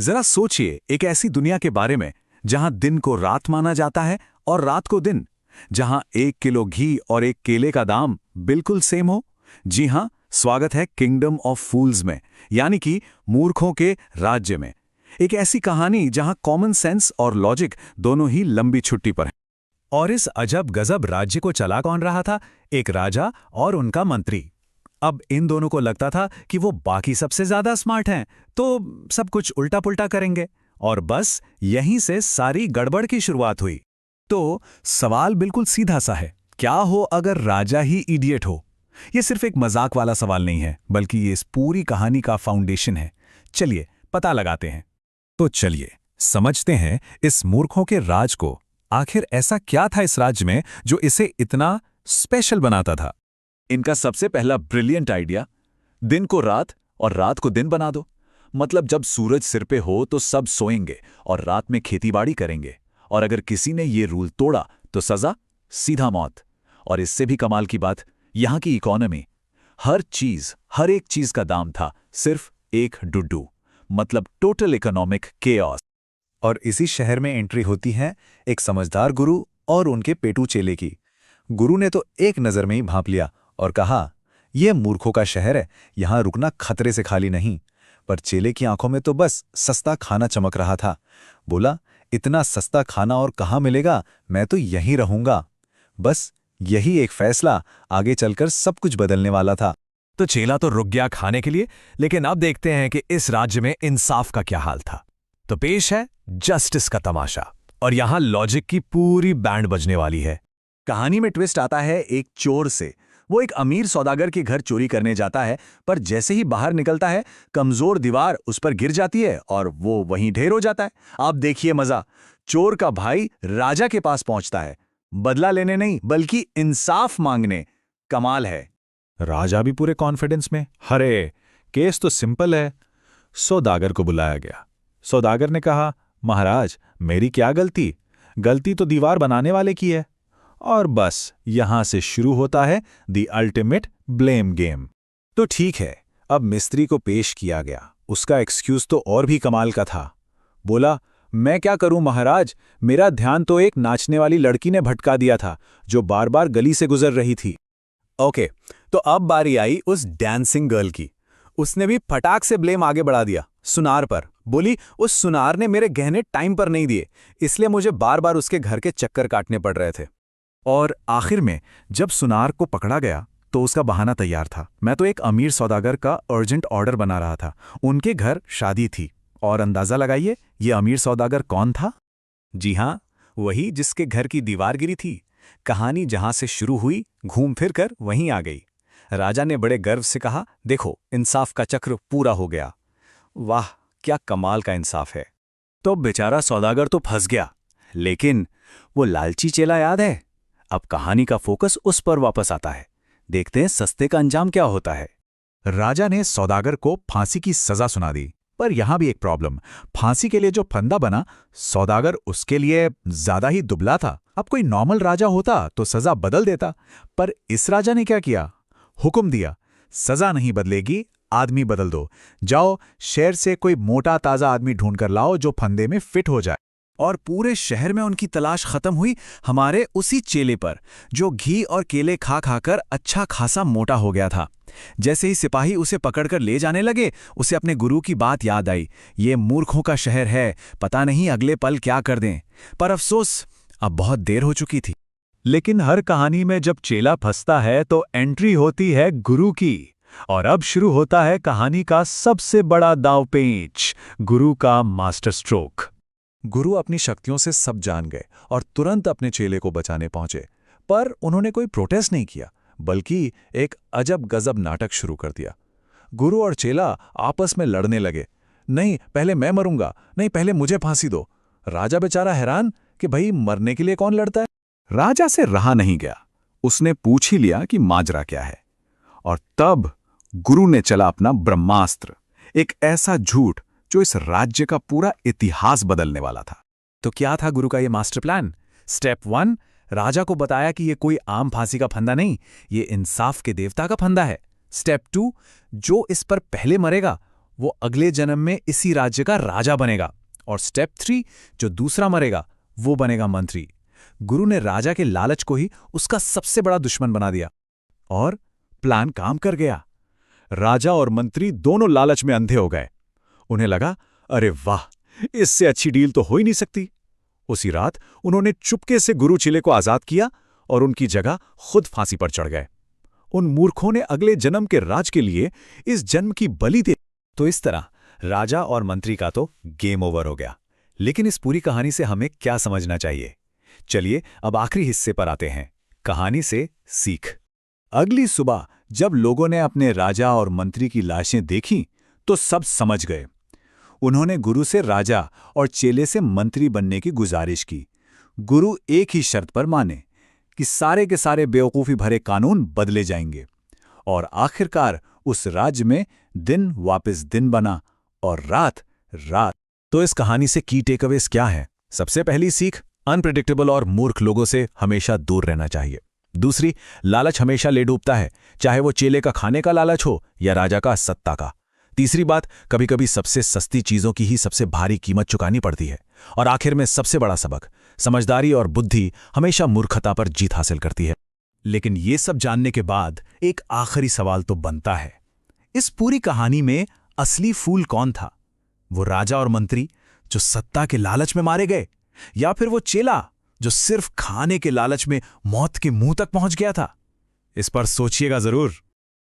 जरा सोचिए एक ऐसी दुनिया के बारे में जहां दिन को रात माना जाता है और रात को दिन, जहां 1 किलो घी और 1 केले का दाम बिल्कुल सेम हो। जी हां, स्वागत है किंगडम ऑफ फूल्स में, यानी कि मूर्खों के राज्य में। एक ऐसी कहानी जहां कॉमन सेंस और लॉजिक दोनों ही लंबी छुट्टी पर हैं। और इस अजब गजब राज्य को चला कौन रहा था? एक राजा और उनका मंत्री। अब इन दोनों को लगता था कि वो बाकी सबसे ज्यादा स्मार्ट हैं, तो सब कुछ उल्टा पुल्टा करेंगे, और बस यहीं से सारी गड़बड़ की शुरुआत हुई। तो सवाल बिल्कुल सीधा सा है, क्या हो अगर राजा ही इडियट हो? ये सिर्फ एक मजाक वाला सवाल नहीं है, बल्कि ये इस पूरी कहानी का फाउंडेशन है। चलिए पता लगाते हैं। तो चलिए समझते हैं इस मूर्खों के राज को। आखिर ऐसा क्या था इस राज्य में जो इसे इतना स्पेशल बनाता था? इनका सबसे पहला ब्रिलियंट आइडिया, दिन को रात और रात को दिन बना दो। मतलब जब सूरज सिर पे हो तो सब सोएंगे और रात में खेतीबाड़ी करेंगे, और अगर किसी ने ये रूल तोड़ा तो सजा सीधा मौत। और इससे भी कमाल की बात, यहां की इकोनॉमी, हर चीज, हर एक चीज का दाम था सिर्फ 1 डुड्डू, मतलब टोटल इकोनॉमिक केओस। और इसी शहर में एंट्री होती है एक समझदार गुरु और उनके पेटू चेले की। गुरु ने तो एक नजर में ही भांप लिया और कहा, यह मूर्खों का शहर है, यहां रुकना खतरे से खाली नहीं। पर चेले की आंखों में तो बस सस्ता खाना चमक रहा था। बोला, इतना सस्ता खाना और कहाँ मिलेगा, मैं तो यहीं रहूंगा। बस यही एक फैसला आगे चलकर सब कुछ बदलने वाला था। तो चेला तो रुक गया खाने के लिए, लेकिन अब देखते हैं कि इस राज्य में इंसाफ का क्या हाल था। तो पेश है जस्टिस का तमाशा, और यहां लॉजिक की पूरी बैंड बजने वाली है। कहानी में ट्विस्ट आता है एक चोर से। वो एक अमीर सौदागर के घर चोरी करने जाता है, पर जैसे ही बाहर निकलता है कमजोर दीवार उस पर गिर जाती है और वो वहीं ढेर हो जाता है। आप देखिए मजा, चोर का भाई राजा के पास पहुंचता है, बदला लेने नहीं बल्कि इंसाफ मांगने। कमाल है। राजा भी पूरे कॉन्फिडेंस में, हरे केस तो सिंपल है। सौदागर को बुलाया गया। सौदागर ने कहा, महाराज मेरी क्या गलती? गलती तो दीवार बनाने वाले की है। और बस यहां से शुरू होता है द अल्टीमेट ब्लेम गेम। तो ठीक है, अब मिस्त्री को पेश किया गया। उसका एक्सक्यूज तो और भी कमाल का था। बोला, मैं क्या करूं महाराज, मेरा ध्यान तो एक नाचने वाली लड़की ने भटका दिया था जो बार बार गली से गुजर रही थी। ओके, तो अब बारी आई उस डांसिंग गर्ल की। उसने भी फटाक से ब्लेम आगे बढ़ा दिया सुनार पर। बोली, उस सुनार ने मेरे गहने टाइम पर नहीं दिए, इसलिए मुझे बार बार उसके घर के चक्कर काटने पड़ रहे थे। और आखिर में जब सुनार को पकड़ा गया तो उसका बहाना तैयार था। मैं तो एक अमीर सौदागर का अर्जेंट ऑर्डर बना रहा था, उनके घर शादी थी। और अंदाजा लगाइए ये अमीर सौदागर कौन था? जी हां, वही जिसके घर की दीवार गिरी थी। कहानी जहां से शुरू हुई घूम फिर कर वहीं आ गई। राजा ने बड़े गर्व से कहा, देखो इंसाफ का चक्र पूरा हो गया। वाह, क्या कमाल का इंसाफ है। तो बेचारा सौदागर तो फंस गया, लेकिन वो लालची चेला याद है? अब कहानी का फोकस उस पर वापस आता है। देखते हैं सस्ते का अंजाम क्या होता है। राजा ने सौदागर को फांसी की सजा सुना दी, पर यहां भी एक प्रॉब्लम। फांसी के लिए जो फंदा बना, सौदागर उसके लिए ज्यादा ही दुबला था। अब कोई नॉर्मल राजा होता तो सजा बदल देता, पर इस राजा ने क्या किया? हुक्म दिया, सजा नहीं बदलेगी, आदमी बदल दो। जाओ शहर से कोई मोटा ताजा आदमी ढूंढ कर लाओ जो फंदे में फिट हो जाए। और पूरे शहर में उनकी तलाश खत्म हुई हमारे उसी चेले पर, जो घी और केले खा खाकर अच्छा खासा मोटा हो गया था। जैसे ही सिपाही उसे पकड़कर ले जाने लगे, उसे अपने गुरु की बात याद आई, ये मूर्खों का शहर है, पता नहीं अगले पल क्या कर दें। पर अफसोस, अब बहुत देर हो चुकी थी। लेकिन हर कहानी में जब चेला फंसता है तो एंट्री होती है गुरु की। और अब शुरू होता है कहानी का सबसे बड़ा दांवपेच, गुरु का मास्टर स्ट्रोक। गुरु अपनी शक्तियों से सब जान गए और तुरंत अपने चेले को बचाने पहुंचे। पर उन्होंने कोई प्रोटेस्ट नहीं किया, बल्कि एक अजब गजब नाटक शुरू कर दिया। गुरु और चेला आपस में लड़ने लगे। नहीं पहले मैं मरूंगा, नहीं पहले मुझे फांसी दो। राजा बेचारा हैरान कि भाई मरने के लिए कौन लड़ता है। राजा से रहा नहीं गया, उसने पूछ ही लिया कि माजरा क्या है। और तब गुरु ने चला अपना ब्रह्मास्त्र, एक ऐसा झूठ जो इस राज्य का पूरा इतिहास बदलने वाला था। तो क्या था गुरु का ये मास्टर प्लान? स्टेप 1, राजा को बताया कि ये कोई आम फांसी का फंदा नहीं, ये इंसाफ के देवता का फंदा है। स्टेप 2, जो इस पर पहले मरेगा वो अगले जन्म में इसी राज्य का राजा बनेगा। और स्टेप 3, जो दूसरा मरेगा वो बनेगा मंत्री। गुरु ने राजा के लालच को ही उसका सबसे बड़ा दुश्मन बना दिया और प्लान काम कर गया। राजा और मंत्री दोनों लालच में अंधे हो गए। उन्हें लगा, अरे वाह, इससे अच्छी डील तो हो ही नहीं सकती। उसी रात उन्होंने चुपके से गुरु चिले को आजाद किया और उनकी जगह खुद फांसी पर चढ़ गए। उन मूर्खों ने अगले जन्म के राज के लिए इस जन्म की बलि दे। तो इस तरह राजा और मंत्री का तो गेम ओवर हो गया। लेकिन इस पूरी कहानी से हमें क्या समझना चाहिए? चलिए अब आखिरी हिस्से पर आते हैं, कहानी से सीख। अगली सुबह जब लोगों ने अपने राजा और मंत्री की लाशें देखीं तो सब समझ गए। उन्होंने गुरु से राजा और चेले से मंत्री बनने की गुजारिश की। गुरु एक ही शर्त पर माने कि सारे के सारे बेवकूफ़ी भरे कानून बदले जाएंगे। और आखिरकार उस राज्य में दिन वापस दिन बना और रात रात। तो इस कहानी से की टेकअवेज क्या है? सबसे पहली सीख, अनप्रेडिक्टेबल और मूर्ख लोगों से हमेशा दूर रहना चाहिए। दूसरी, लालच हमेशा ले डूबता है, चाहे वो चेले का खाने का लालच हो या राजा का सत्ता का। तीसरी बात, कभी कभी सबसे सस्ती चीजों की ही सबसे भारी कीमत चुकानी पड़ती है। और आखिर में सबसे बड़ा सबक, समझदारी और बुद्धि हमेशा मूर्खता पर जीत हासिल करती है। लेकिन ये सब जानने के बाद एक आखिरी सवाल तो बनता है, इस पूरी कहानी में असली फूल कौन था? वो राजा और मंत्री जो सत्ता के लालच में मारे गए, या फिर वो चेला जो सिर्फ खाने के लालच में मौत के मुंह तक पहुंच गया था? इस पर सोचिएगा जरूर।